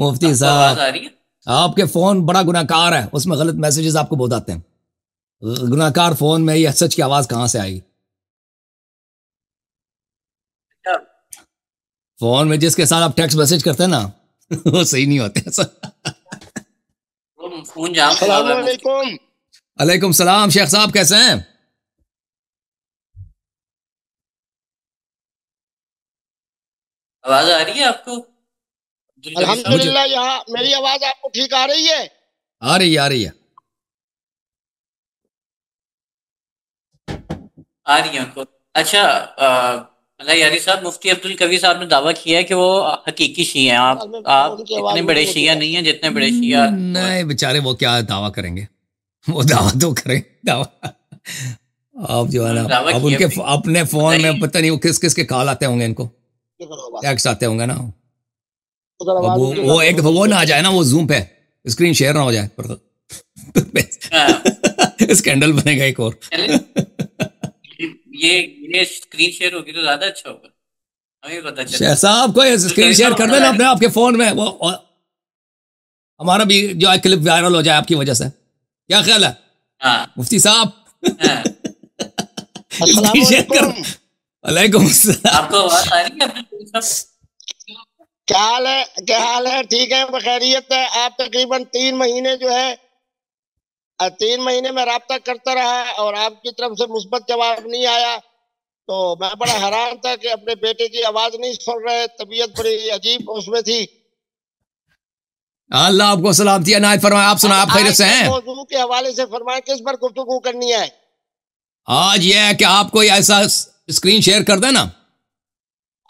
मुफ्ती आपको आवाज साहब, आ रही है? आपके फोन बड़ा गुनाहकार है, उसमें गलत मैसेजेस आपको बहुत आते हैं। गुनाहकार फोन में ये सच की आवाज कहां से आएगी? क्या? फोन में जिसके साथ आप टेक्स्ट मैसेज करते हैं ना वो सही नहीं होते वो फोन जाम हुआ अस्सलाम हुआ है मुफ्ती। वालेकुम। अलैकुम सलाम शेख साहब, कैसे हैं? आवाज आ रही है आपको अब्दुल कबीर साहब? मुझे अल्हम्दुलिल्लाह, यहाँ मेरी आवाज आपको ठीक आ रही है? आ रही है, आ रही है। आ रही है उनको। अच्छा, अल्लाह यारी साहब, मुफ्ती अब्दुल कबीर साहब ने दावा किया है कि वो हकीकी शिया हैं। साल में आप उनकी आवाज इतने मुझे बड़े नहीं शिया आ नहीं हैं जितने बड़े शिया। नहीं बेचारे, वो क्या दावा करेंगे? वो दावा तो करें दावा। आप जो है ना, दावा अब किया उनके भाई, अपने फोन में बताइए। पता नहीं वो किस किस के कॉल आते होंगे, इनको रही। टैक्स आते होंगे ना। उधर अब आवाज वो ऊंची वो कर एक दो, दफा वो मुझे ना आ नहीं जाए ना, वो जूम पे स्क्रीन शेयर ना हो जाए हाँ, स्कैंडल बनेगा एक और। चले, ये ये स्क्रीन शेयर होगी तो ज्यादा अच्छा होगा, हमें भी पता चले। शेख साहब को अब्दुल स्क्रीन कबीर शेयर साहब कर आवाज देना आ अपने रही आपके फोन में, वो और हमारा भी जो है क्लिप वायरल हो जाए आपकी वजह से। क्या ख्याल है है? हाँ मुफ्ती साहब? हाँ। अस्सलाम स्क्रीन शेयर कर। वालेकुम। वालेकुम सलाम। आपको आवाज आ रही है अब्दुल कबीर साहब? क्या हाल है? क्या हाल है? ठीक है, बखैरियत है। आप तकरीबन 3 महीने जो है 3 महीने में राब्ता करता रहा और आपकी तरफ से मुस्बत जवाब नहीं आया, तो मैं बड़ा हैरान था कि अपने बेटे की आवाज नहीं सुन रहे। तबीयत बड़ी अजीब उसमें थी। अल्लाह आपको सलामती अनायत फरमाए। आप सुना, अब आप खैरियत आज से के हैं? मौजू के हवाले से फरमाएं, किस पर गुफ्तगू करनी है? आज ये है कि आपको ऐसा स्क्रीन शेयर कर देना,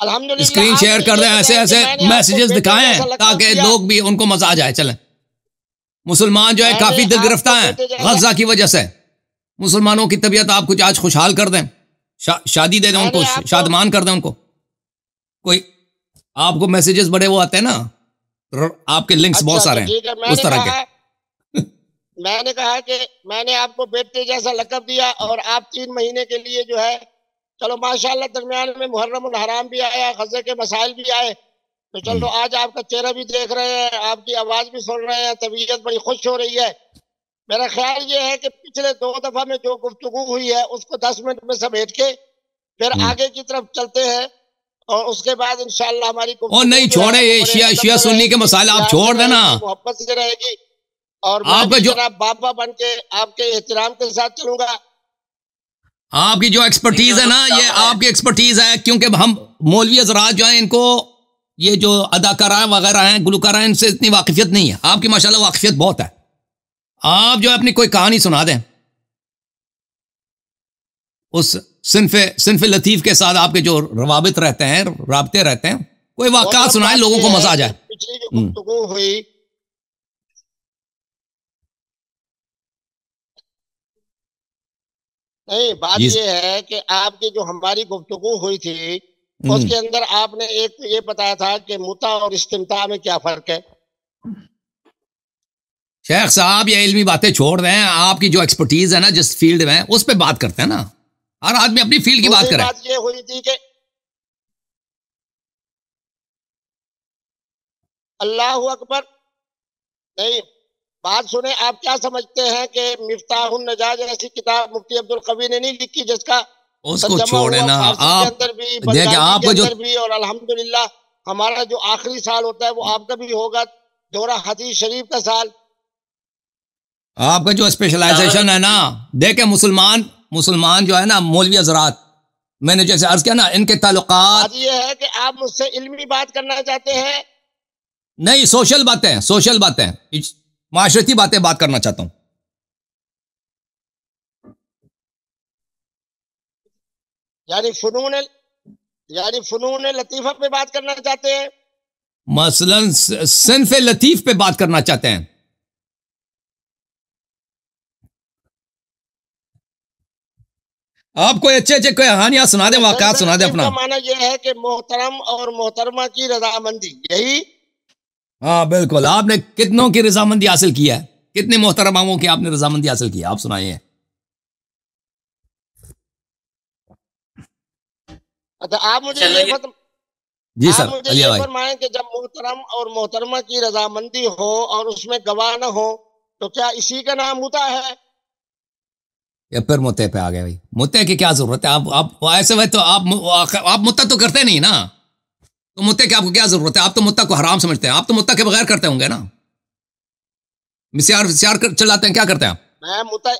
अल्हम्दुलिल्लाह, स्क्रीन आप शेयर मुझे कर ये दें, ऐसे बताएं कि ऐसे मैंने आपको मैसेजेस बेटे दिखाएं जैसा लक़ब ताकि दिया। लोग भी, उनको मजा आ जाए। चलें, मुसलमान जो है मैंने काफी दिल आपको गिरफ्तार हैं बेटे जैसा गजा की वजह से। मुसलमानों की तबीयत आप कुछ आज खुशहाल कर दें, शादी दे दें मैंने उनको, आपको शादमान कर दें उनको। कोई आपको मैसेजेस बड़े वो आते हैं ना, आपके लिंक्स अच्छा बहुत अच्छा सारे हैं ठीक है। उस तरह के। मैंने कहा कि मैंने आपको बेटे जैसा लक़ब दिया और आप 3 महीने के लिए जो है, चलो माशाल्लाह, दरमियान में मुहर्रम उल हराम भी आया, गज़े के मसाइल भी आए, तो चलो आज आपका चेहरा भी देख रहे हैं, आपकी आवाज भी सुन रहे हैं, तबीयत बड़ी खुश हो रही है। मेरा ख्याल ये है कि पिछले 2 दफा में जो गुफ्तगू हुई है उसको 10 मिनट में समेट के फिर आगे की तरफ चलते हैं, और उसके बाद इंशाअल्लाह हमारी और गुफ्तगू नहीं जो है छोड़े, वो ये बड़े शिया अदब शिया से सुन्नी के रहेगी, मसाइल आप प्यार से छोड़ देना। रहेगी, मोहब्बत से रहेगी, और मैं आपका भी जो जनाब बाबा बन के आपके एहतराम के साथ चलूंगा। आपकी जो एक्सपर्टीज है ना, ये आपकी एक्सपर्टीज है, क्योंकि हम मौलवी हजरात जो हैं, इनको ये जो अदाकारा वगैरह हैं, गुलकारा हैं, इनसे इतनी वाकिफियत नहीं है। आपकी माशाल्लाह वाकिफियत बहुत है। आप जो है अपनी कोई कहानी सुना दें उस सिनफे लतीफ के साथ, आपके जो रवाबित रहते हैं, राबते रहते हैं, कोई वाक़ा मोहतरम, सुनाए, बात लोगों ये को है मजा आ कि जाए। पिछली जो गुफ्तगू हुई, नहीं, बात जी। ये है कि आपकी जो हमारी गुफ्तगू हुई थी उसके अंदर आपने एक तो ये बताया था कि मुता और इस्तिमता में क्या फर्क है। शेख साहब, ये इल्मी बातें छोड़ दें, आपकी जो एक्सपर्टीज है ना जिस फील्ड में, उस पर बात करते हैं ना। हर आदमी अपनी फील्ड की बात दूसरी करे। बात ये हुई थी कि अल्लाह अकबर, नहीं, बात सुने, आप क्या समझते हैं कि मिफ्ताहुन नजात जैसी किताब मुफ्ती अब्दुल कवी ने नहीं लिखी, जिसका उसको तर्जमा छोड़े हुआ ना फारसी के आप। अंदर भी, देखिए पंजाबी के आपको जो अंदर भी, और अल्हम्दुलिल्लाह हमारा जो आखिरी साल होता है वो आपका भी होगा, दोरा हदीस शरीफ का साल। आपका जो स्पेशलाइजेशन है ना, देखे मुसलमान मुसलमान जो है ना, मौलवी हजरात, मैंने जैसे अर्ज किया ना, इनके ताल्लुकात बात ये है कि आप मुझसे इल्मी बात करना चाहते हैं। नहीं, सोशल बातें, माशरती बात करना चाहता हूं। यानी फनून यानी फनून लतीफा पे बात करना चाहते हैं। मसलन सिनफ लतीफ पे बात करना चाहते हैं। आप कोई अच्छे अच्छे कोई कहानियां सुना दे, वाकयात सुना दे अपना। का माना यह है कि मोहतरम और मोहतरमा की रजामंदी, यही। हाँ बिल्कुल, आपने कितनों की रजामंदी हासिल की है, कितने मोहतरमाओं की आपने रजामंदी हासिल की है, आप सुनाइए। अच्छा, आप मुझे ये जी आप सर, मुझे अलिया ये भाई। फरमाएं कि जब मोहतरम और मोहतरमा की रजामंदी हो और उसमें गवाह न हो, तो क्या इसी का नाम मुता है? या फिर मुद्दे पे आ गए भाई, मुद्दे की क्या जरूरत है? आप ऐसे हुए तो आप मुद्दा तो करते नहीं ना, तो मुद्दे की आपको क्या जरूरत है? आप तो मुद्दा को हराम समझते हैं, आप तो मुद्दा के बगैर करते होंगे ना, मिसियार विसियार चलाते हैं, क्या करते हैं आप? मैं मुता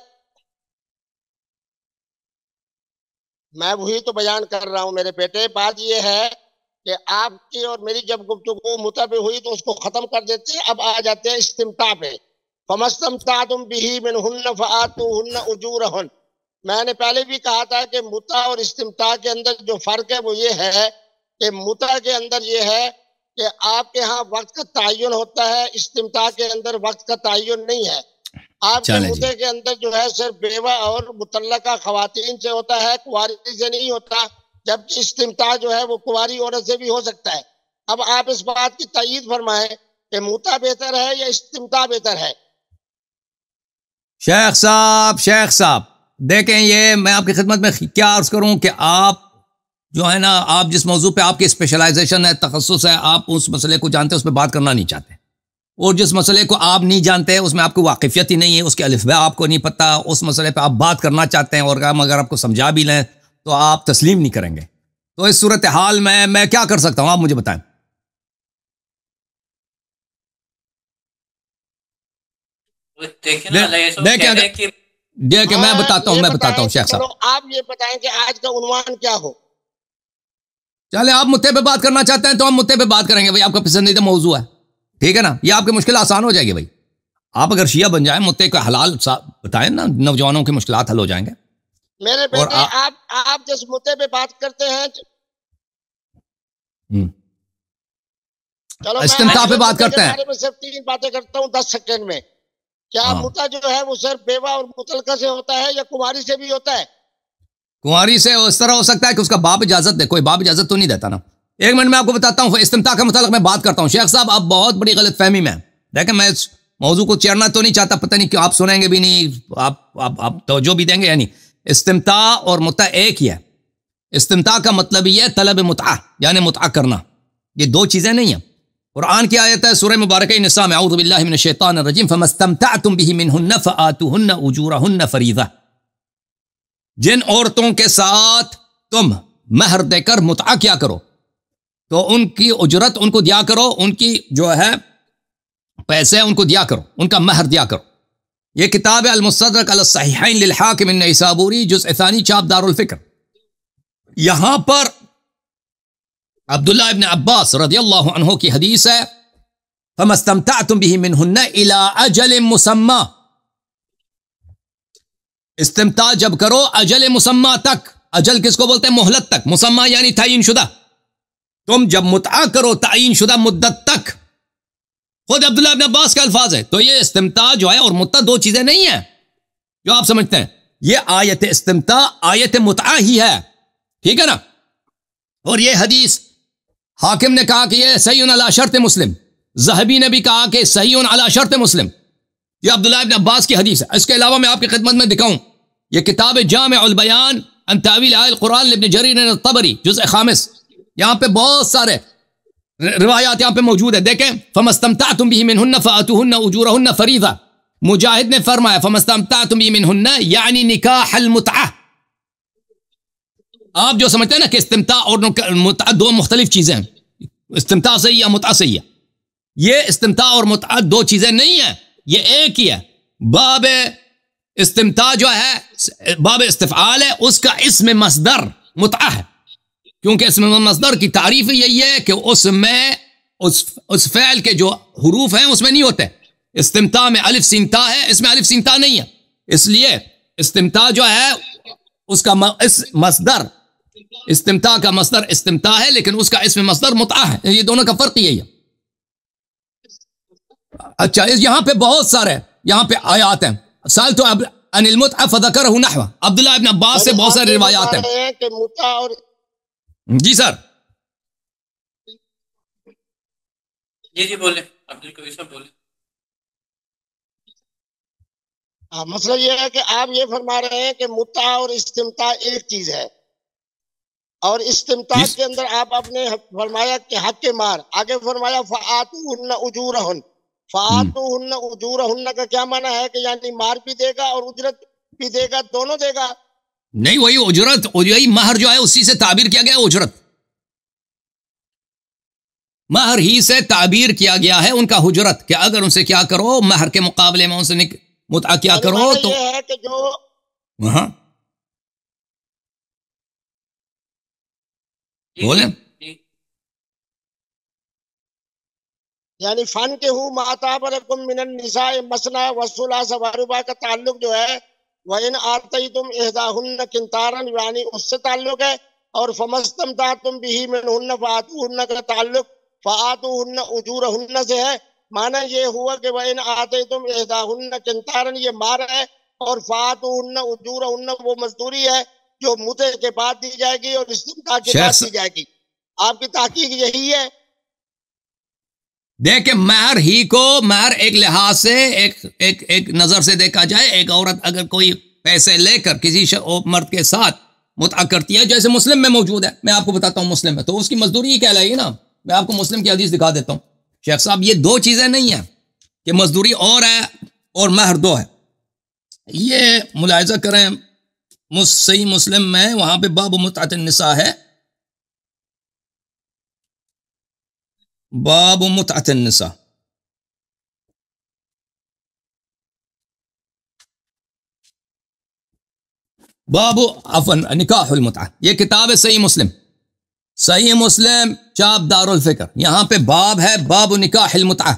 मैं वही तो बयान कर रहा हूँ मेरे बेटे। बात ये है कि आपकी और मेरी जब गुफ्तगू मुता पे हुई तो उसको खत्म कर देते हैं। अब आ जाते हैं इस्तिमता पे। फमस्तमता तुम बिही मिनहुन्न फआतूहुन्न उजूरहुन। मैंने पहले भी कहा था कि मुता और इस्तिमता के अंदर जो फर्क है वो ये है कि मुता के अंदर ये है कि आपके यहाँ वक्त का तयन होता है, इस्तिमता के अंदर वक्त का तयन नहीं है। आपके चलें जी। मुद्दे के अंदर जो है सिर्फ बेवा और मुतल्लका खवातीन से होता है, कुंवारी से नहीं होता। जबकि इस्तिमता जो है वो कुंवारी औरत से भी हो सकता है। अब आप इस बात की तईद फरमाएं कि मुता बेहतर है या इस्तिमता बेहतर है? शेख साहब, शेख साहब, देखें, ये मैं आपकी खिदमत में क्या अर्ज करूं कि आप जो है ना, आप जिस मौजू पे आपकी स्पेशलाइजेशन है, तखस्सुस है, आप उस मसले को जानते हैं, उस पर बात करना नहीं चाहते। और जिस मसले को आप नहीं जानते, उसमें आपको वाकिफियत ही नहीं है, उसके अलिफ्बा आपको नहीं पता, उस मसले पे आप बात करना चाहते हैं, और हम अगर आपको समझा भी लें तो आप तस्लीम नहीं करेंगे। तो इस सूरत हाल में मैं क्या कर सकता हूं, आप मुझे बताएं। देखिए ना, अल्लाह ये सब देखें, कह रहे अगर हैं कि देखें, मैं बताता हूं, ये मैं बताता बताएं हूं कि शेख चलो साहब। आप ये बताएं कि आज का उन्वान क्या हो? चले, आप मुद्दे पे बात करना चाहते हैं तो हम मुद्दे पे बात करेंगे भाई, आपका पसंदीदा मौजू है, ठीक है ना? ये आपकी मुश्किल आसान हो जाएगी भाई। आप अगर शिया बन जाए, मुद्दे को हलाल बताएं ना, नौजवानों की मुश्किलात हल हो जाएंगे। मेरे और बेटे, आप जिस मुद्दे पे बात करते हैं, हम्म, चलो मैं इस्तिमता पे आपसे बात मुद्दे के करते हैं। बारे में सिर्फ 3 बातें करता हूँ 10 सेकंड में। क्या हाँ, मुता जो है वो सिर्फ बेवा और मुतलका से होता है या कुमारी से भी होता है? कुंवारी से इस तरह हो सकता है कि उसका बाप इजाजत दे, कोई बाप इजाजत तो नहीं देता ना। एक मिनट में आपको बताता हूं, इस्तिमता का मतलब मैं बात करता हूं। शेख साहब, आप बहुत बड़ी गलत फहमी में हैं। देखें, मैं इस मौजू को छेड़ना तो नहीं चाहता, पता नहीं क्यों आप सुनेंगे भी नहीं, आप तवज्जो भी देंगे या नहीं। इस्तिमता और मुता एक ही है। इस्तिमता का मतलब ही है तलब मुतआ, यानी मुतआ करना। ये दो चीजें नहीं है। कुरान की आयत है सूरह मुबारक निसा में, औज़ु बिल्लाहि मिनश शैतानिर रजीम, फमस्तमतअतुम बिही मिनहुन्न फआतुहुन्न उजूरहुन्न फरीज़ा। जिन औरतों के साथ तुम महर देकर मुतआ किया करो, तो उनकी उजरत उनको दिया करो, उनकी जो है पैसे उनको दिया करो, उनका महर दिया करो। यह किताब है अल-मुस्तदरक अला सहीहैन लिल हाकिम an-नैसाबूरी, जुज़ सानी, चाप दारुल फिक्र। यहां पर अब्दुल्लाह इब्न अब्बास रदियल्लाहु अन्हु की हदीस है, फमस्तमतअतुम बिही मिनहुन्न इला अजल मुसम्मा। इस्तिमता जब करो अजल मुसम्मा तक। अजल किसको बोलते हैं? मोहलत तक। मुसम्मा यानी तयीन शुदा। तुम जब मुतआ करो तयीन शुदा मुद्दत तक, खुद अब्दुल्लाह इब्न अब्बास के अल्फाज है। तो ये इस्तिमता जो है और मुत्ता दो चीजें नहीं है जो आप समझते हैं। ये आयत इस्तिमता आयत मुतआ ही है, ठीक है ना? और ये हदीस हाकिम ने कहा कि ये सहीउन अला शर्त मुस्लिम, ज़हबी ने भी कहा कि सहीउन अला शर्त मुस्लिम। ये अब्दुल्लाह इब्न अब्बास की हदीस है। इसके अलावा मैं आपकी खिदमत में दिखाऊं, ये किताब जामिउल बयान अन तावील आयल कुरान लिब्न जरीर अत-तबरी, जुज़ खामिस, यहां पे बहुत सारे रिवायात यहां पे मौजूद है। देखें, फमस्तमतअतुम बिही मिनहुन्न फआतूहुन्न उजूरहुन्न फरीज़ा। मुजाहिद ने फरमाया फमस्तमतअतुम बिही मिनहुन्न यानी निकाह अल मुतआ। आप जो समझते हैं ना कि इस्तिमता और मुतआ दो मुख्तलिफ चीजें हैं, इस्तिमता सही या मुतआ सही है, ये इस्तिमता और मुतआ दो चीजें नहीं है, ये एक ही है। बाब इस्तिमता जो है बाब इस्तिफआल है, उसका इस्म मसदर मुतआ है, क्योंकि इस्म मसदर की तारीफ यही है कि उसमें उस फ़ैल के जो हुरूफ हैं उसमें नहीं होते। इस्तिमता में अलिफ सीनता है, इसमें अलिफ सीनता नहीं है। इसलिए इस्तिमता जो है उसका इस मसदर, इस्तिमता का मसदर इस्तिमता है, लेकिन उसका इस्म मसदर मुतआ है। ये दोनों का फर्क यही है। अच्छा, यहां पे बहुत सारे यहां पे आयात हैं। साल तो अनिल मुतआ फज़करहु नहवा, अब्दुल्लाह इब्न अब्बास से बहुत सारे रिवायात हैं कि मुता और जी सर। जी बोले, अब्दुल कबीर साहब बोले। मसला ये है कि आप ये फरमा रहे हैं कि मुता और इस्तिमता एक चीज है, और इस्तिमताज के अंदर आप आपने फरमाया कि हक के मार, आगे फरमाया फ़आतूहुन्ना उजूरहुन। फ़आतूहुन्ना उजूरहुन्ना का क्या माना है कि यानी मार भी देगा और उजरत भी देगा, दोनों देगा? नहीं, वही उजरत, यही महर जो है उसी से ताबीर किया गया उजरत, महर ही से ताबीर किया गया है उनका हुजरत, कि अगर उनसे क्या करो महर के मुकाबले में उनसे मुतआ क्या करो तो ये है कि जो हाँ बोले यानी फन के हूँ माताबरकुम मिनन निसाए मसना वसुला सवारुबा का ताल्लुक जो है वह इन आतई तुम एहदाहुन्न किंतारन यानी उससे ताल्लुक है, और फमस्तमता तुम बिही मिनहुन्न फातूहुन्न का ताल्लुक फातूहुन्न उजूरहुन्न से है। माना ये हुआ कि वह इन आतई तुम एहदाहुन्न किंतारन ये मार है, और फातूहुन्न उजूरहुन्न वो मजदूरी है जो मुते के बाद दी जाएगी और इस्तिमता के बाद दी जाएगी। आपकी ताकीक यही है? देखे महर ही को महर एक लिहाज से एक नजर से देखा जाए, एक औरत अगर कोई पैसे लेकर किसी मर्द के साथ मुतआ करती है, जैसे मुस्लिम में मौजूद है, मैं आपको बताता हूं मुस्लिम में, तो उसकी मजदूरी ही कहलाएगी ना। मैं आपको मुस्लिम की हदीस दिखा देता हूं शेख साहब, ये दो चीजें नहीं है कि मजदूरी और है और महर दो है। ये मुलाहिजा करें सही मुस्लिम में, वहां पे बाब मुतअत निसा है, बाब मुतअत निसा, बाबू अफन निकाहुल मुतअ, ये किताब है सही मुस्लिम, सही मुस्लिम चाप दारुल फिक्र, यहां पे बाब है बाबू निकाहुल मुतअ,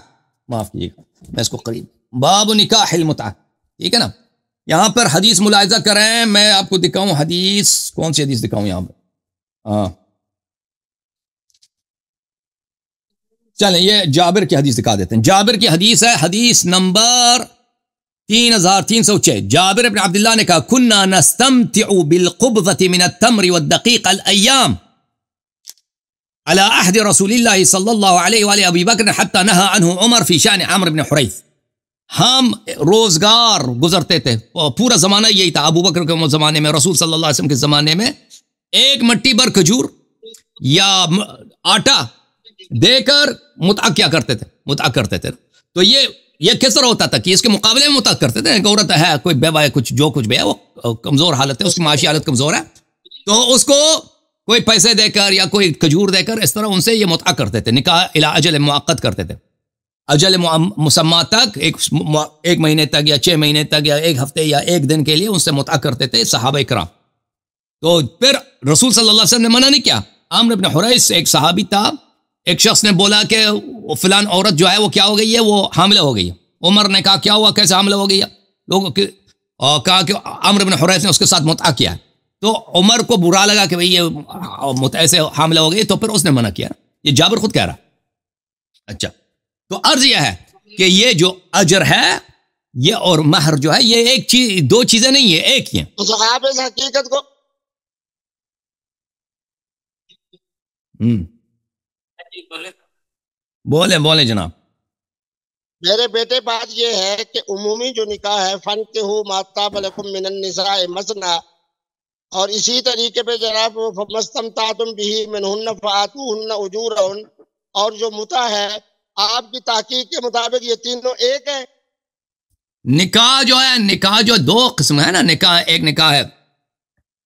माफ कीजिएगा मैं इसको करीब, बाबू निकाहुल मुतअ, ठीक है ना। यहां पर हदीस मुलाहिजा करें, मैं आपको दिखाऊं हदीस, कौन सी हदीस दिखाऊं यहां पर, चलें ये जाबिर की हदीस दिखा देते हैं। जाबिर की हदीस है, हदीस नंबर 3306। जाबिर इब्न अब्दुल्लाह ने कहा कुन्ना नस्तमतिउ बिलक़ुब्ज़ति मिन अत-तम्र वद-दक़ीक़ अल-अय्याम अला अहद रसूलिल्लाह सल्लल्लाहु अलैहि व अबी बकर हत्ता नहा अन्हु उमर फी शान अम्र इब्न हुरैथ। हम रोजगार गुजरते थे, पूरा जमाना यही था, अबू बकर के जमाने में, रसूल सल्लल्लाहु अलैहि वसल्लम के जमाने में, एक मट्टी भर खजूर या आटा देकर मुतअ क्या करते थे, मुतअ करते थे। तो ये किस तरह होता था कि इसके मुकाबले में मुतअ करते थे। एक औरत है, कोई बेवा है, कुछ जो कुछ भी है, वो कमजोर हालत है, उसकी माशी हालत कमजोर है, तो उसको कोई पैसे देकर या कोई खजूर देकर इस तरह उनसे ये मुतअ करते थे। निकाह इला अजल मुअक्कद करते थे, अजल मुसम्मा तक, एक महीने तक या 6 महीने तक या 1 हफ्ते या 1 दिन के लिए उनसे मुतअ करते थे सहाबा इकराम। तो फिर रसूल सल्लल्लाहु अलैहि वसल्लम ने मना नहीं किया। आम्र इब्न हुरैस एक सहाबी था, एक शख्स ने बोला कि फिलान औरत जो है वो क्या हो गई है, वो हामिला हो गई है। उमर ने कहा क्या हुआ, कैसे हामिला हो गई है? लोगों के कहा कि आम्र इब्न हुरैस ने उसके साथ मुतअ किया। तो उमर को बुरा लगा कि भाई ये मुतअ से हामिला हो गई, तो फिर उसने मना किया। ये जाबिर खुद कह रहा। अच्छा, तो अर्ज यह है कि ये जो अजर है ये और महर जो है ये एक चीज, दो चीजें नहीं है, एक ही है। तो आप इस हकीकत को बोले बोले जनाब। मेरे बेटे बात ये है कि उमूमी जो निकाह है फन के हो माताबलकुम मिनन निसाए मसना, और इसी तरीके पे जनाब फमस्तमतातुम बिही मिनहुन्न फातूहुन्न उजूरहुन, और जो मुता है आपकी ताकीक के मुताबिक ये तीनों एक है। निकाह जो है, निकाह जो 2 किस्म है ना, निकाह एक निकाह है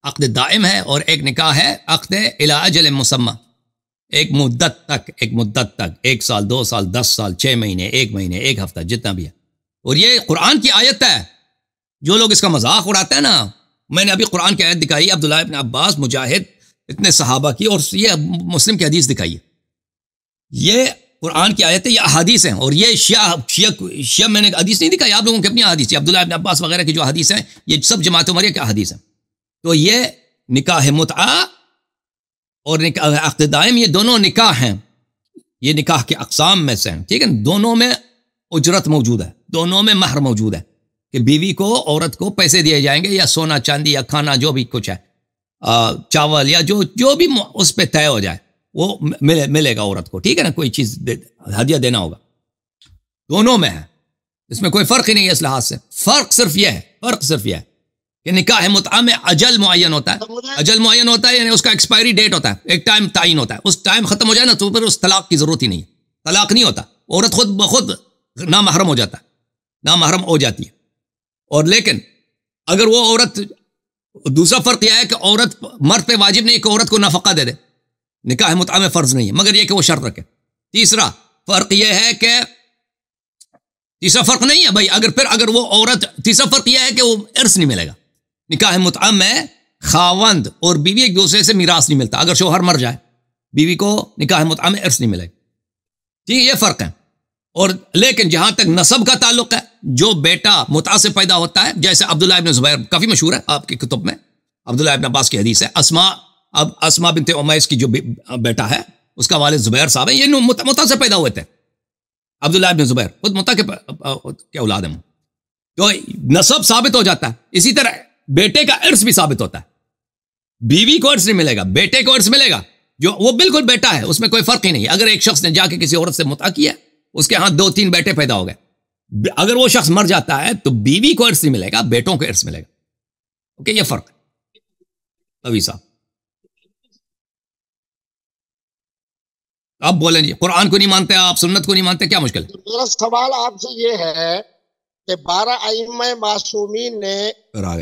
अक़्द दाइम है और एक निकाह है अक़्द इला अजल मुसम्मा, एक मुद्दत तक, एक मुद्दत तक, 1 साल 2 साल 10 साल 6 महीने 1 महीने 1 हफ्ता जितना भी है। और ये कुरान की आयत है। जो लोग इसका मजाक उड़ाते हैं ना, मैंने अभी कुरान की आयत दिखाई, अब्दुल्लाह इब्न अब्बास, मुजाहिद, इतने सहाबा की, और ये मुस्लिम की हदीस दिखाई है। ये कुरान की आयत है, ये अहादीस हैं। और ये शिया मैंने हदीस नहीं दिखाई, आप लोगों की अपनी हदीस, अब्दुल्लाह इब्न अब्बास वगैरह की जो हदीस है, ये सब जमात उमरिया की हदीस है। तो ये निकाह मुतआ और निकाह अक़्द दाइम, ये दोनों निकाह हैं, ये निकाह के अक़साम में से हैं, ठीक है। दोनों में उजरत मौजूद है, दोनों में महर मौजूद है कि बीवी को, औरत को पैसे दिए जाएंगे, या सोना चांदी या खाना जो भी कुछ है, चावल या जो भी उस पर तय हो जाए वो मिलेगा औरत को, ठीक है ना। कोई चीज़ हदिया देना होगा, दोनों में है, इसमें कोई फ़र्क ही नहीं है। इस लिहाज से फ़र्क सिर्फ यह है, फ़र्क सिर्फ यह है कि निकाह मुतआ में अजल मुअय्यन होता है, अजल मुअय्यन होता है यानी उसका एक्सपायरी डेट होता है, एक टाइम तायीन होता है, उस टाइम खत्म हो जाए ना तो फिर उस तलाक की जरूरत ही नहीं है, तलाक नहीं होता, औरत खुद ब खुद नामहरम हो जाता है, नामहरम हो जाती है। और लेकिन अगर वो औरत, दूसरा फर्क यह है कि औरत, मर्द पे वाजिब नहीं कि औरत को नफका दे दे, निकाह मुतआ में फर्ज नहीं है, मगर यह कि वो शर्त रखे। तीसरा फर्क यह है कि, तीसरा फर्क नहीं है भाई, अगर वो औरत, तीसरा फर्क यह है कि वो इर्स नहीं मिलेगा। निकाह मुतआ में खावंद और बीवी एक दूसरे से मीरास नहीं मिलता, अगर शोहर मर जाए बीवी को निकाह मुतआ में इर्स नहीं मिलेगा, ठीक है, ये फर्क है। और लेकिन जहां तक नसब का ताल्लुक है, जो बेटा मुतआ से पैदा होता है, जैसे अब्दुल्लाह इब्न जुबैर काफी मशहूर है आपकी कुतुब में, अब्दुल्लाह इब्न अब्बास की हदीस है, अस्मा बिनते उमैस की जो बेटा है उसका वालिद जुबैर साहब है, ये मुतआ से पैदा हुए थे, अब्दुल्लाह इब्न जुबैर खुद मुतआ के औलाद हैं, तो नसब साबित हो जाता है। इसी तरह बेटे का इर्स भी साबित होता है, बीवी को इर्स नहीं मिलेगा, बेटे को इर्स मिलेगा, जो वो बिल्कुल बेटा है, उसमें कोई फर्क ही नहीं। अगर एक शख्स ने जाके किसी औरत से मुतआ किया, उसके हाथ 2-3 बेटे पैदा हो गए, अगर वो शख्स मर जाता है तो बीवी को इर्स नहीं मिलेगा, बेटों को इर्स मिलेगा। ओके, ये फर्क है। अभी साहब आप बोलें जी, कुरान को नहीं मानते आप, सुन्नत को नहीं मानते, क्या मुश्किल है? मेरा सवाल आपसे ये है कि 12 अइम्मा मासूमीन ने, फिर आ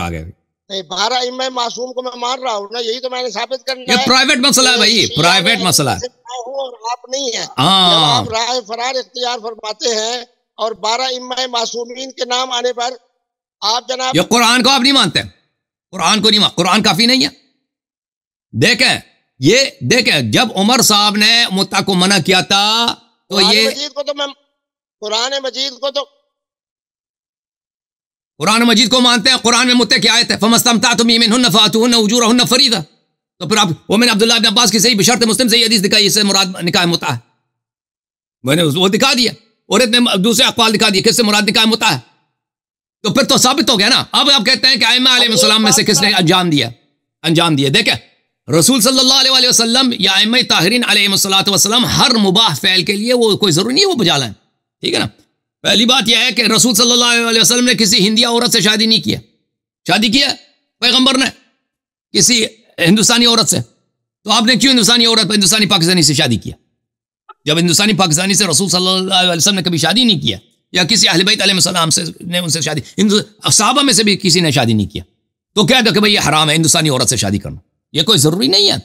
गया नहीं, 12 इमाम मासूम को मैं मान रहा हूँ ना, यही तो मैंने साबित करना है। ये प्राइवेट मसला है भाई, प्राइवेट मसला है, और आप नहीं है। आप राय फरार इख्तियार फरमाते हैं और 12 इमाम मासूमीन के नाम आने पर आप जनाब, ये कुरान को आप नहीं मानते, कुरान को नहीं मानते, कुरान काफी नहीं है। देखें जब उमर साहब ने मुत्ता को मना किया था तो ये कुरान मजीद को मानते हैं, कुरान में मुत्ते की आयत है, फमस्तमतातुम मिनहुन्न फातूहुन्न उजूरहुन्न फरीदा। तो फिर आप वो, मैंने अब्दुल्लाह इब्न अब्बास की सही बशर्त मुस्लिम से ये हदीस दिखाई, इससे मुराद निकाह मुत्ता है, मैंने वो दिखा दिया, और इतने दूसरे अक़वाल दिखा दिए किससे मुराद निकाह मुत्ता है, तो फिर तो साबित हो गया ना। अब आप कहते हैं कि आइम्मा अलैहिस्सलाम में से किसने अंजाम दिया। देखें रसूल सल्लल्लाहु अलैहि वसल्लम या आइम्मा ताहिरीन अलैहिस्सलातु वस्सलाम हर मुबाह फ़ैल के लिए वो कोई जरूरी नहीं है वो बजा लाएं, ठीक है ना। पहली बात यह है कि रसूल सल्लल्लाहु अलैहि वसल्लम ने किसी हिंदिया औरत से शादी नहीं किया, शादी किया पैगंबर ने किसी हिंदुस्तानी औरत से, तो आपने क्यों हिंदुस्तानी पाकिस्तानी से शादी किया? जब हिंदुस्तानी पाकिस्तानी से रसूल सल्लल्लाहु अलैहि वसल्लम ने कभी शादी नहीं किया, या किसी अहले बैत अलैहिस्सलाम से ने उनसे शादी, सहाबा में से भी किसी ने शादी नहीं किया, तो कह दो कि भाई ये हराम है हिंदुस्तानी औरत से शादी करना, ये कोई जरूरी नहीं है।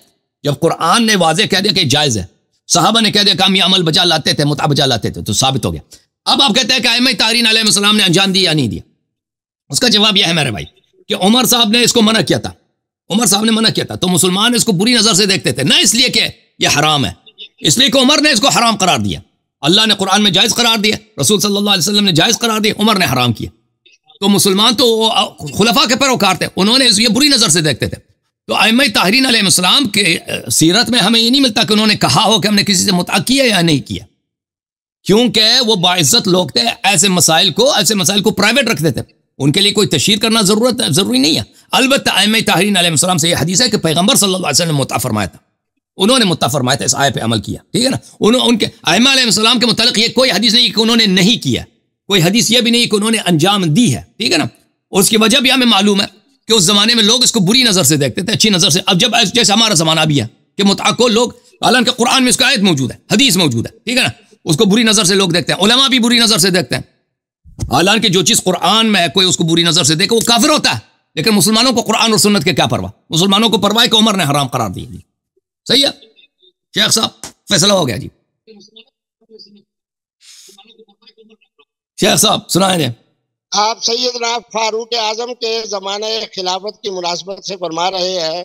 जब कुरान ने वाज़ेह कह दिया कि जायज़ है, सहाबा ने कह दिया कि हम ये अमल बचा लाते थे, मुता बचा लाते थे, तो साबित हो गया। अब आप कहते हैं कि आइम्मा तारीन अलैहिस्सलाम ने अंजाम दिया या नहीं दिया? उसका जवाब यह है मेरे भाई कि उमर साहब ने इसको मना किया था, उमर साहब ने मना किया था, तो मुसलमान इसको बुरी नजर से देखते थे, ना इसलिए कि यह हराम है, इसलिए कि उमर ने इसको हराम करार दिया। अल्लाह ने कुरान में जायज़ करार दिया, रसूल सल्लल्लाहु अलैहि वसल्लम ने जायज़ करार दिया, उमर ने हराम किया, तो मुसलमान तो खुलफा के पैरोकार थे, उन्होंने ये बुरी नजर से देखते थे। तो आइम्मा ताहिरीन अलैहिस्सलाम के सीरत में हमें ये नहीं मिलता कि उन्होंने कहा हो कि हमने किसी से मुता किया या नहीं किया, क्योंकि वो बाइज्जत लोग थे, ऐसे मसाइल को प्राइवेट रखते थे, उनके लिए कोई तशहीर करना जरूरी नहीं है। अलबत्ता आइम्मा ताहिरीन अलैहिस्सलाम से यह हदीस है कि पैगंबर सल्लल्लाहु अलैहि वसल्लम ने मुता फरमाया था, उन्होंने मुता फरमाया था, इस आयत पे अमल किया, ठीक है ना। उनके आइम्मा अलैहिस्सलाम के मुतालिक ये कोई हदीस नहीं कि उन्होंने नहीं किया, कोई हदीस ये भी नहीं कि उन्होंने अंजाम दी है, ठीक है ना। उसकी वजह भी हमें मालूम है कि उस जमाने में लोग इसको बुरी नजर से देखते थे, अच्छी नजर से। अब जब जैसे हमारा जमाना भी है कि मुता को लोग, हालांकि कुरान में इसका आयत मौजूद है, हदीस मौजूद है, ठीक है ना, उसको बुरी नजर से लोग देखते हैं, उलमा भी बुरी नजर से देखते हैं। हालांकि जो चीज कुरान में है कोई उसको बुरी नजर से देखे वो काफिर होता है, लेकिन मुसलमानों को कुरान और सुन्नत के क्या परवाह, मुसलमानों को परवाह कि उमर ने हराम करार दिया। सही है शेख साहब, फैसला हो गया जी। शेख साहब सुनाए। आप सैयदना फारूक आजम के ज़माने खिलाफत की मुनासबत से फरमा रहे हैं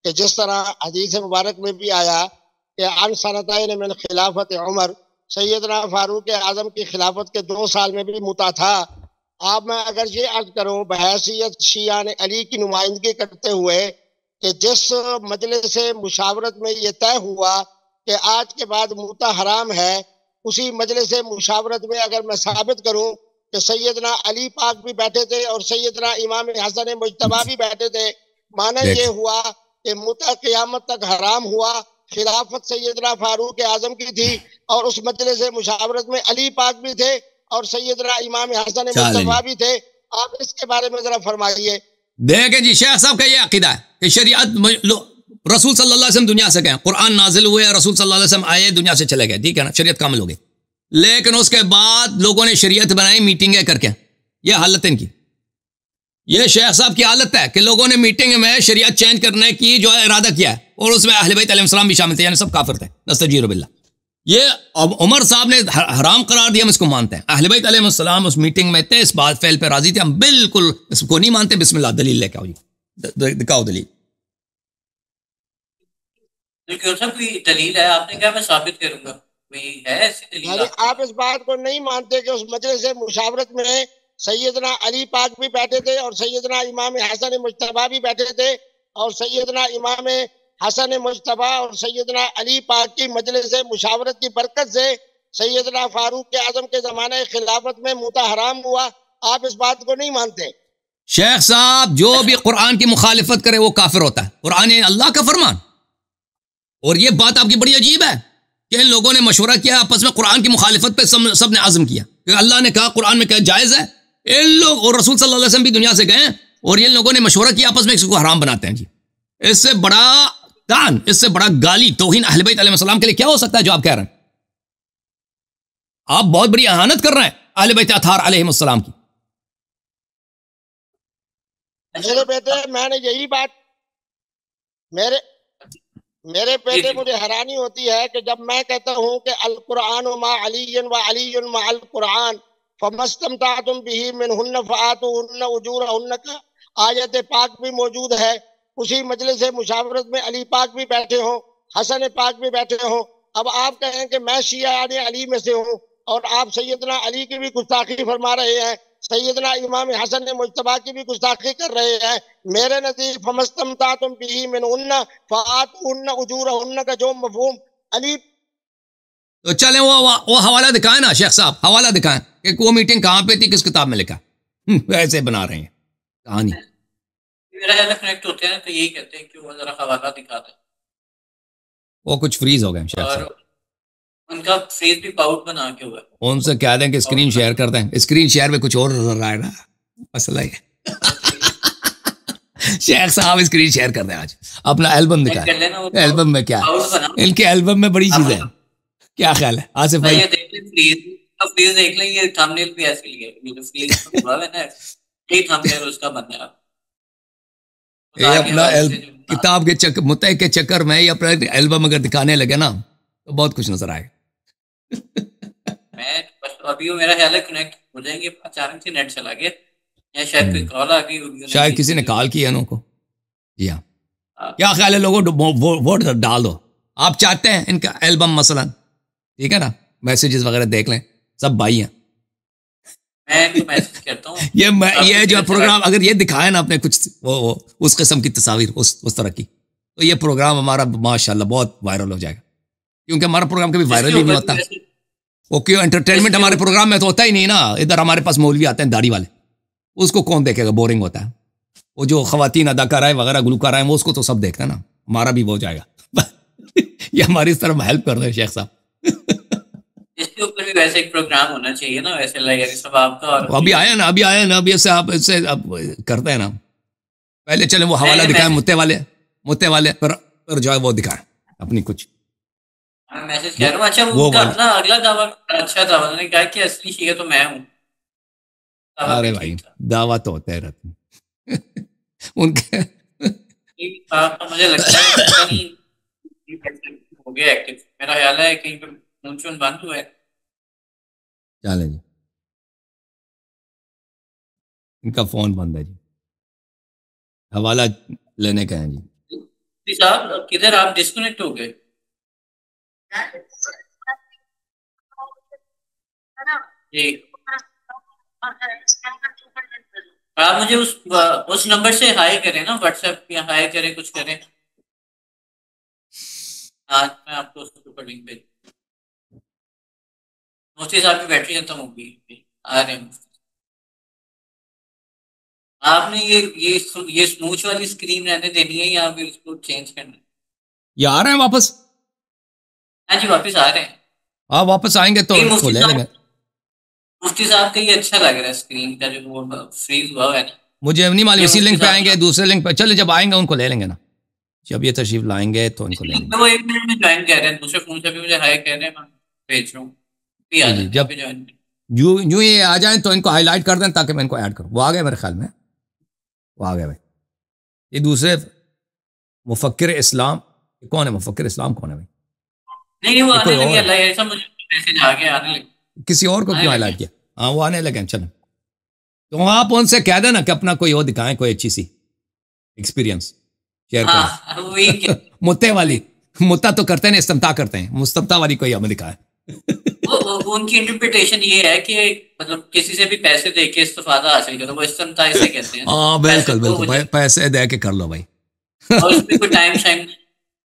कि जिस तरह हदीस मुबारक में भी आया कि अन सनतैन मिन खिलाफत उमर, सैयदना फारूक आजम की खिलाफत के 2 साल में भी मुता था। आप मैं अगर ये अर्ज करूँ बहैसियत शियान अली की नुमाइंदगी करते हुए कि जिस मजलिस से मुशावरत में ये तय हुआ कि आज के बाद मुता हराम है, उसी मजलिस से मुशावरत में अगर मैं साबित करूँ कि सैयदना अली पाक भी बैठे थे और सैयदना इमाम हसन मुज्तबा भी बैठे थे, माना ये हुआ कि मुता क़यामत तक हराम हुआ, खिलाफत सैयदना फारूक आजम की थी, और उस मजलिस से मुशावरत में अली पाक भी थे और सैयदना इमाम हसन मुज्तबा भी थे, आप इसके बारे में जरा फरमाइए। देखें जी, शेख साहब का ये अकीदा है कि शरीयत रसूल सल्लल्लाहु अलैहि वसल्लम दुनिया से गए, कुरान नाजिल हुए, रसूल सल्लल्लाहु अलैहि वसल्लम आए, दुनिया से चले गए, ठीक है ना, शरीयत कामिल हो गई। लेकिन उसके बाद लोगों ने शरीयत बनाई मीटिंगें करके। ये हालत है इनकी, ये शेख साहब की हालत है कि लोगों ने मीटिंग में शरीयत चेंज करने की जो है इरादा किया है, और उसमें अहले बैत अलैहिस्सलाम भी शामिल थे, यानी सब काफिर थे, नस्तजीर बिल्लाह। ये अब उमर साहब ने हराम करार दिया, हम इसको मानते हैं। अहले बैत अलैहिस्सलाम उस मीटिंग में थे, इस बात फेल पे राजी थे, हम बिल्कुल इसको नहीं मानते। बिस्मिल्लाह, दलील लेके आओ जी, दिखाओ दलील। क्यों सब कोई दलील है? आपने क्या, मैं साबित करूंगा, कोई है ऐसी दलील? यानी आप इस बात को नहीं मानते कि उस मजलिस मुशावरत में सैयदना अली पाक भी बैठे थे और सैयदना इमाम हसन मुज्तबा भी बैठे थे, और सैयदना इमाम हसन मुज्तबा और सैयदना अली पाक की मजलिस मुशावरत की बरकत से सैयदना फारूक आजम के जमाने खिलाफत में मुता हराम हुआ। आप इस बात को नहीं मानते? शेख साहब, जो भी कुरान की मुखालिफत करे वो काफिर होता है। कुरान है अल्लाह का फरमान, और ये बात आपकी बड़ी अजीब है कि इन लोगों ने मशवरा किया आपस में, कुरान की मुखालिफत पे सब ने आज़म किया कि अल्लाह ने कहा, कुरान में क्या जायज़ है। इन लोग और रसूल सल्लल्लाहु अलैहि वसल्लम भी दुनिया से गए, और ये लोगों ने मशवरा किया आपस में, इसको हराम बनाते हैं जी। इससे बड़ा तान, इससे बड़ा गाली तौहीन अहले बैत अलैहिस्सलाम के लिए क्या हो सकता है जो आप कह रहे हैं? आप बहुत बड़ी अहानत कर रहे हैं अहले बैत अताहर अलैहिस्सलाम की। मेरे बेटे, मैंने यही बात, मेरे बेटे, मुझे हैरानी होती है कि जब मैं कहता हूं कि अल कुरान मा अलीयन व अलीयन मा अल कुरान फमस्तमतातुम बिही मिनहुन्न फआतुहुन्न उजूरहुन्न का आयत पाक भी मौजूद है। उसी मजलिस मुशावरत में अली पाक भी बैठे हों, हसन पाक भी बैठे हों। अब आप कहें कि मैं शिया यानी अली में से हूं, और आप सैयदना अली की भी गुस्ताखी फरमा रहे हैं, सैयदना इमाम हसन मुज्तबा की भी गुस्ताखी कर रहे हैं। मेरे नज़दीक फमस्तमतातुम बिही मिनहुन्न फआतुहुन्न उजूरहुन्न का जो मफहूम अली। तो चलें वो हवाला दिखाएं ना शेख साहब, हवाला दिखाएं कि वो मीटिंग कहाँ पे थी, किस किताब में लिखा। ऐसे बना रहे हैं कहानी। मेरा ख्याल कनेक्ट होते हैं तो यही कहते हैं कि वो जरा हवाला दिखाते हैं, वो कुछ फ्रीज हो गए शेख साहब, और उनका फेस भी पाउट बना के हुआ है। उनसे कह दें कि स्क्रीन शेयर कर दें, स्क्रीन शेयर में कुछ और नजर आए ना, मसला है। शेख साहब स्क्रीन शेयर कर दें, आज अपना एल्बम दिखाएं। एल्बम में क्या है? इनके एल्बम में बड़ी चीजें हैं, क्या ख्याल है आसिफ भाई? ये देख लें फ्रीज देख लें, ये थंबनेल भी ऐसे लिए, ये जो फ्रीज हुआ है ना, यही थंबनेल उसका बनना है। ये अपना किताब के चक्कर, मुतह के चक्कर में, ये अपना एल्बम अगर दिखाने लगे ना तो बहुत कुछ नजर आएगा। मैं बस अभी वो मेरा ख्याल है कनेक्ट हो जाएंगे, अचानक से नेट चला गया, या शायद कोई कॉल आ गई, शायद किसी ने कॉल किया इनको। जी हाँ, क्या ख्याल है लोगों, वोट डाल दो। आप चाहते हैं इनका एल्बम मसलन, ठीक है ना, मैसेजेस वगैरह देख लें, सब भाई हैं। मैं इनको मैसेज करता हूँ। ये जो प्रोग्राम अगर ये दिखाए ना अपने कुछ वो उस किस्म की तस्वीर उस तरह की, तो ये प्रोग्राम हमारा माशाल्लाह बहुत वायरल हो जाएगा, क्योंकि हमारा प्रोग्राम कभी वायरल ही नहीं होता। वो क्यों, एंटरटेनमेंट हमारे प्रोग्राम में तो होता ही नहीं ना। इधर हमारे पास मौलवी आते हैं दाढ़ी वाले, उसको कौन देखेगा, बोरिंग होता है। वो जो खवातीन अदाकार है वगैरह गुलकार है, वो उसको तो सब देखते हैं ना, हमारा भी हो जाएगा। ये हमारी इस तरफ हेल्प कर रहे हैं शेख साहब। इसके ऊपर भी वैसे एक प्रोग्राम होना चाहिए ना, वैसे लगे सब आपका। और अभी आया ना, अभी इससे आप इससे करते हैं ना। पहले चले वो हवाला दिखाएं मुत्ते वाले पर जो है वो दिखाएं अपनी कुछ। मैं मैसेज कह रहा हूँ। अच्छा, वो अपना अगला दावा अच्छा था, उन्होंने कहा कि असली शिया तो मैं हूँ। अरे भाई, दावा तो होता है रहते उनके। मुझे लगता है हो गया एक्टिव, मेरा ख्याल है कहीं पे फोन बंद हुआ है। चले जी, इनका फोन बंद है जी, हवाला लेने का है जी। साहब किधर आप डिस्कनेक्ट हो गए? जी, आप मुझे उस नंबर से हाई करें ना, व्हाट्सएप या हाई करें, कुछ करें। आज मैं आपको उसके ऊपर लिंक भेज, मुफ्ती साहब की बैटरी खत्म हो गई, आ रहे हैं। आपने ये स्मूच वाली स्क्रीन रहने देनी है या फिर इसको चेंज करना है? ये आ रहे हैं वापस? हाँ जी, वापस आ रहे हैं। हाँ, वापस आएंगे तो उसको ले लेंगे। मुफ्ती साहब का ये अच्छा लग रहा है, स्क्रीन का जो वो फ्रीज हुआ है ना। मुझे नहीं मालूम ये इसी मुफ्ती लिंक पे साहब आएंगे, दूसरे लिंक पे चले, जब आएंगे उनको ले लेंगे ना, जब ये तशरीफ लाएंगे तो इनको ले लेंगे। वो 1 मिनट में ज्वाइन कर रहे हैं, दूसरे फोन से भी मुझे हाई कह रहे हैं, मैं भेज रहा हूँ, भी आ जी जी, जाते हैं जब पे ज्वाइन। यूं यूं ये आ जाए तो इनको हाईलाइट कर दें ताकि मैं इनको ऐड करूँ। वो आ गए मेरे ख्याल में, वो आ गए भाई। ये दूसरे मुफक्किर इस्लाम कौन है? मुफक्किर इस्लाम कौन है भाई? नहीं वो ये आने कोई लगे और है? अल्लाह, ऐसा मुझे मैसेज आ गया, आने लगे, किसी और को आने क्यों लगे। हाईलाइट किया? हाँ वो आने लगे, चलो। तो आप उनसे कह देना कि अपना कोई और दिखाएं, कोई अच्छी सी एक्सपीरियंस शेयर करें। हाँ वही क्या मुत्ते वाली, मुत्ता तो करते हैं, इस्तिमता करते हैं, मुस्तमता वाली कोई हमें दिखाए। वो उनकी इंटरप्रिटेशन ये है कि मतलब किसी से भी पैसे दे के इस्तेफादा हासिल करो, वो इस्तेमता इसे कहते हैं। हाँ पैसे बिल्कुल दो बिल्कुल, पैसे दे के कर लो भाई। और उसमें कोई टाइम शाइम,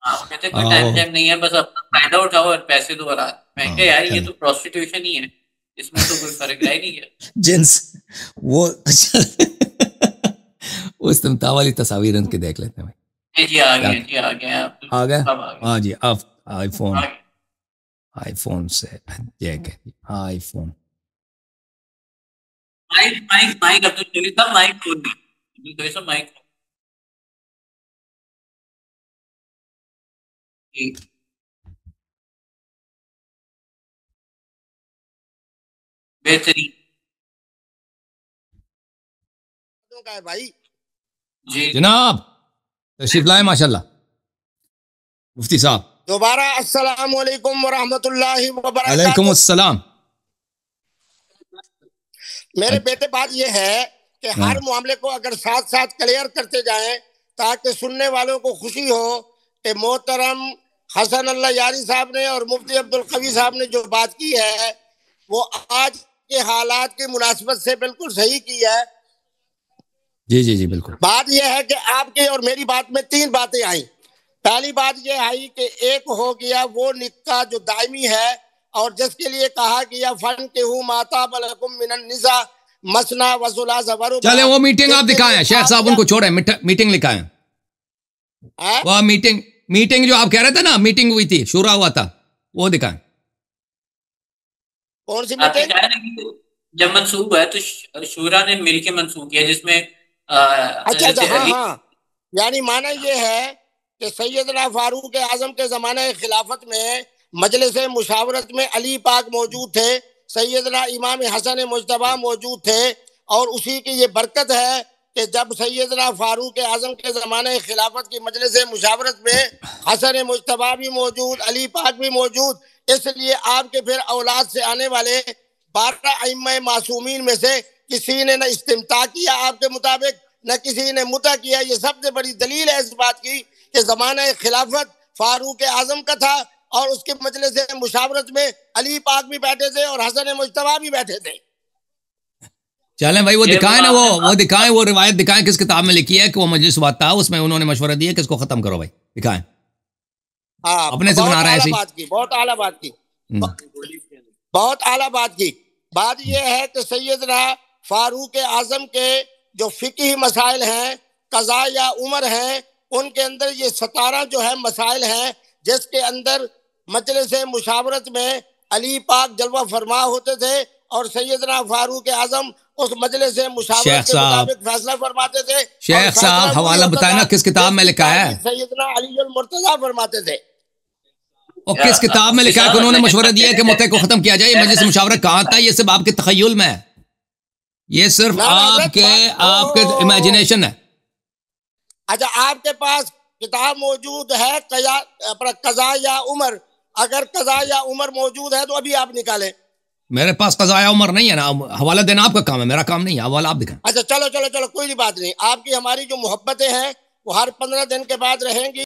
हाँ कहते हैं कोई टाइम हाँ टाइम नहीं है, बस अपना फायदा उठाओ और पैसे दो। और मैं क्या हाँ, यार, ये चलो तो प्रोस्टिट्यूशन ही है, इसमें तो कोई फर्क रह ही नहीं है। जिन्स वो अच्छा वो इस्तिमता वाली तस्वीर उनकी देख लेते हैं भाई। जी आ क्या गए, जी आ गए आप, आ गए? अब आ गए, हाँ जी, अब आईफोन, आ गए। आईफोन से देख, iPhone mike mike mike Abdul Jalil साहब, माइक खोल दी अब्दुल जलील साहब, माइक जी। बेहतरीन का है भाई। जी। जनाब, तशरीफ लाए माशाल्लाह मुफ्ती साहब। दोबारा अस्सलाम वालेकुम व रहमतुल्लाहि व अलैकुम बरकातुहू। अस्सलाम। मेरे बेटे बात ये है कि हाँ हर मामले को अगर साथ साथ क्लियर करते जाएं ताकि सुनने वालों को खुशी हो कि मोहतरम हसन अल्लाह यारी साहब ने और मुफ्ती अब्दुल कवी साहब ने जो बात की है वो आज के हालात की मुनासिबत से बिल्कुल सही की है। जी जी जी बिल्कुल। बात यह है कि आपकी और मेरी बात में 3 बातें आई। पहली बात यह आई कि एक हो गया वो निकाह जो दायमी है और जिसके लिए कहा गया फन के हूँ माता बलकुम मिनन निसा मसना वसुला जबरु। चले वो मीटिंग आप दिखाएं, शेख साहब उनको छोड़े, मीटिंग लिखाएं। वो मीटिंग जो आप कह रहे थे ना, मीटिंग हुई थी, शूरा हुआ था, वो दिखाएं। कौन सी आपने मीटिंग? कहा ना कि जब मंसूब है तो शूरा ने मिलके मंसूब किया, जिसमें अच्छा हजरत हाँ अली। हाँ, यानी माना ये है कि सैयदना फारूक आजम के जमाने खिलाफत में मजलिस मुशावरत में अली पाक मौजूद थे, सैयदना इमाम हसन मुजतबा मौजूद थे और उसी की ये बरकत है कि जब सैयदना फारूक आजम के ज़माने खिलाफत की मजलिस मुशावरत में हसन मुजतबा भी मौजूद, अली पाक भी मौजूद, इसलिए आपके फिर औलाद से आने वाले 12 अइम्मा मासूमीन में से किसी ने न इस्तिमता किया आपके मुताबिक, न किसी ने मुता किया। ये सबसे बड़ी दलील है इस बात की कि ज़माने खिलाफत फारूक आजम का था और उसके मजलिस मुशावरत में अली पाक भी बैठे थे और हसन मुजतबा भी बैठे थे। चलें भाई, वो दिखाएं ना, वो दिखाएं, वो रिवायत दिखाएं किस किताब में लिखी है कि वो मजलिस बात था, उसमें उन्होंने मशवरा दिया कि इसको खत्म करो भाई, दिखाएं। हाँ, अपने से बना रहे हैं ऐसे बात की, बहुत आला बात की, बहुत आला बात की। बात यह है कि सैयदना फारूक आजम के जो फिकी मसाइल हैं, कज़ा या उम्र हैं, उनके अंदर ये 17 जो है मसाइल हैं जिसके अंदर मजलिस मुशावरत में अली पाक जलवा फरमा होते थे और सैयदना फारूक आजम उस मजलिस मुशावरत के मुताबिक फैसला फरमाते थे। शेख साहब हवाला बताए ना किस किताब में लिखा है? सैयदना अली मुर्तजा फरमाते थे। और किस किताब में लिखा है कि उन्होंने मशवरा दिया कि मुद्दे को खत्म किया जाए? मजलिस मुशावरत कहाँ था? ये सिर्फ आपके तखय्युल में है, ये सिर्फ आपके इमेजिनेशन है। अच्छा, आपके पास किताब मौजूद है कज़ा या उमर, अगर कज़ा या उमर मौजूद है तो अभी आप निकालें। मेरे पास कज़ा या उमर नहीं है ना, हवाला देना आपका काम है, मेरा काम नहीं है, हवाला आप दिखाएं। अच्छा चलो चलो चलो, कोई बात नहीं, आपकी हमारी जो मोहब्बतें हैं वो हर 15 दिन के बाद रहेंगी।